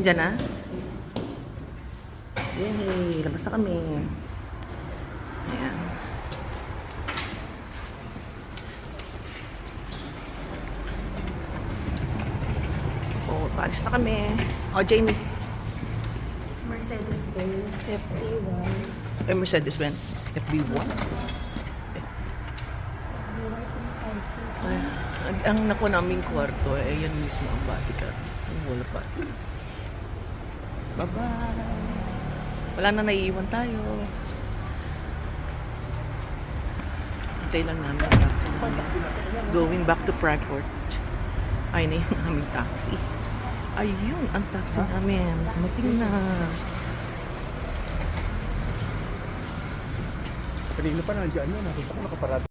Diyan na? Yay! Labas na kami. Ayan. Oh, paalis na kami. Oh, Jamie. Mercedes-Benz FD1. Mercedes-Benz FB1. Ang naku naming kwarto, yan mismo ang Vatican. Ang wala pa. Bye-bye. Wala na naiiwan tayo. Hintay lang namin ang taxi namin. Going back to Frankfurt. Ay na yung aming taxi. Ayun, ang taxi namin. Mating na. Kanina pa nandiyan yun. Nakita ko nakaparada.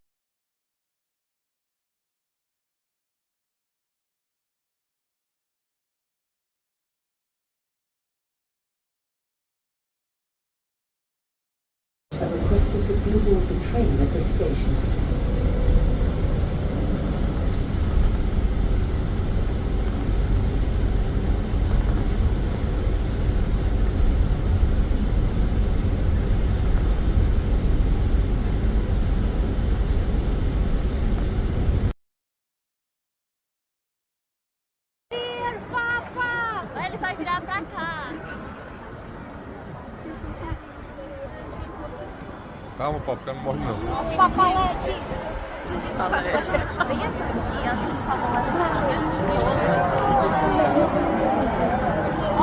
Requested to deboard the train at this station. Ele vai virar pra cá. Calma, papo, não morre não. Papalete. Bem aqui, ó.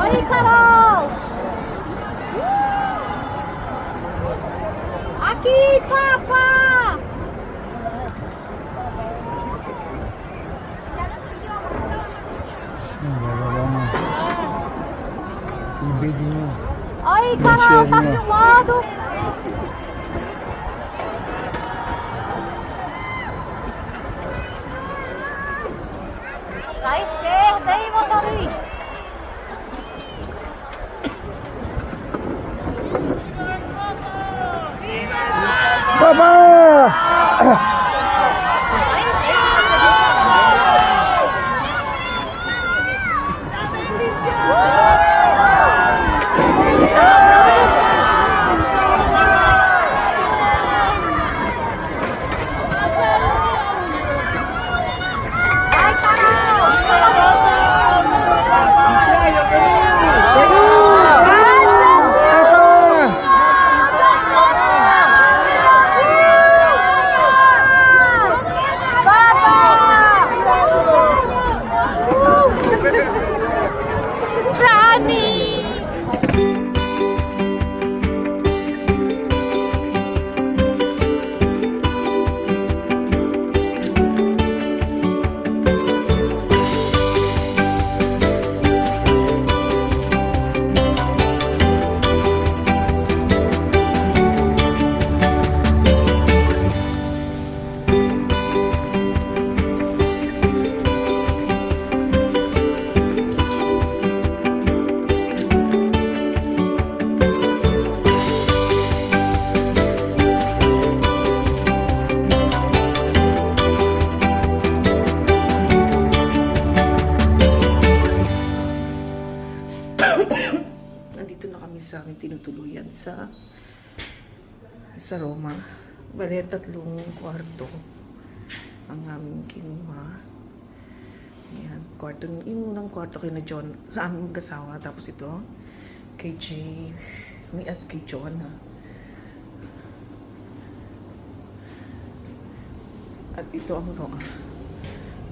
Oi, Carol! Aqui, papa! Oi, Carol, tá filmando? À esquerda, hein, motorista? Nandito na kami sa aming tinutuluyan sa Roma. Bale, 3 kwarto ang aming kinuha. Ayan, kwarto, yung unang kwarto kay na John, sa aming mag-asawa. Tapos ito, kay Jay, at kay John. At ito ang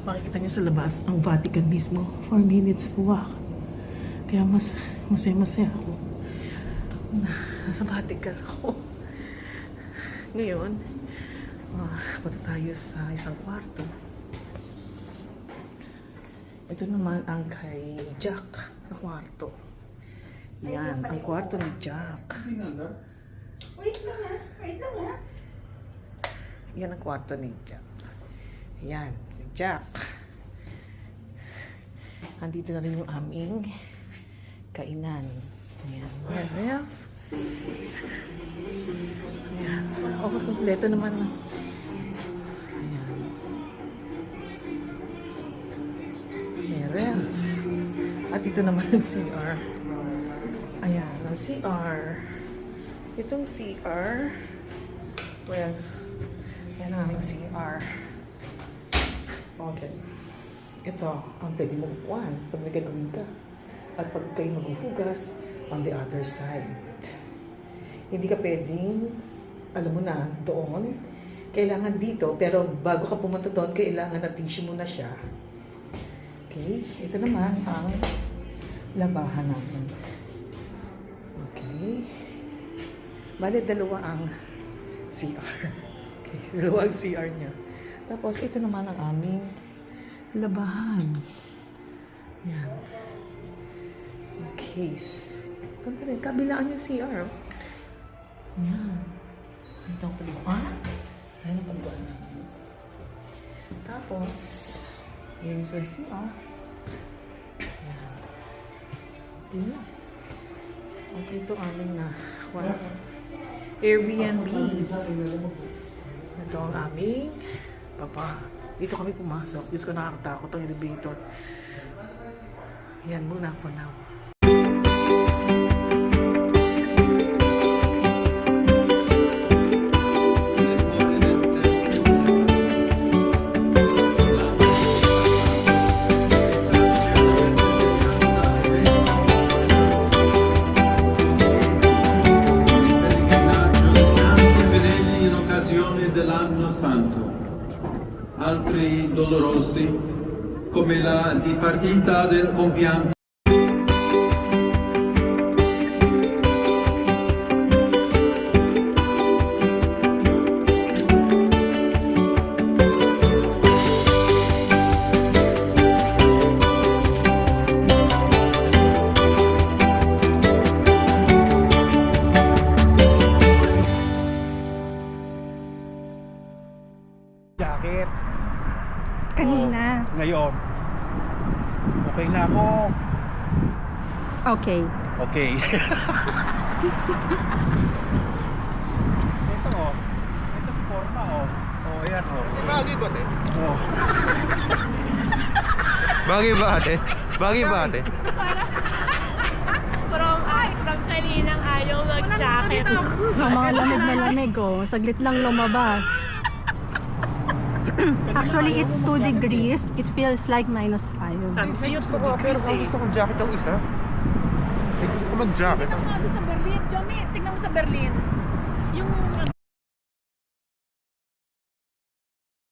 makikita niyo sa labas, ang Vatican mismo. 4 minutes walk. Kaya masaya ako. Nasa Vatican ako. Ngayon, punta tayo sa isang kwarto. Ito naman ang kay Jack na kwarto. Yan, ang kwarto ni Jack. Wait lang ha. Yan ang kwarto ni Jack. Yan, si Jack. Andito na rin yung aming kainan. Ayan. Ayan. Ayan. Okay, kompleto naman. Ayan. Ayan. At ito naman ang CR. Ang CR. Itong CR. Well, yan ang aming CR. Okay. Ito, ang pwede mong upuan pag may gagawin ka. At pag kayo maghuhugas, on the other side. Hindi ka pwedeng, alam mo na, doon. Kailangan dito, pero bago ka pumunta doon, kailangan na tissue mo na siya. Okay? Ito naman ang labahan namin. Okay? Bale, dalawa ang CR. Okay, dalawa ang CR niya. Tapos, ito naman ang aming labahan. Yan. In case. Punta rin, kabilaan yung CR. Yan. Ito ang paliguan. Ayan ang paliguan namin. Tapos, yung sa CR. Yan. Okay na. Okay, ito aming na Airbnb. Ito ang aming papa. Dito kami pumasok. Diyos ko, nakakatakot ang elevator. Yan muna for now. In occasione dell'anno santo, altri dolorosi come la dipartita del compianto. Jacket. Kanina. Ngayon. Okay na ako. Okay. Okay. Ito oh. Ito si Forma oh. Oh, ayan oh. Bagay ba, ate? Oh. Bagay ba, ate? Bagay ba, ate? From kaninang ayaw mag-jacket. Ang mga lamig na lamig, oh. Saglit lang lumabas. Actually, it's 2 degrees. It feels like -5. Sabi sa'yo, Gusto ko, pero gusto kong jacket ang isa. Eh, gusto ko mag-jacket. Tignan mo nga doon sa Berlin. Johnny, tignan mo sa Berlin. Yung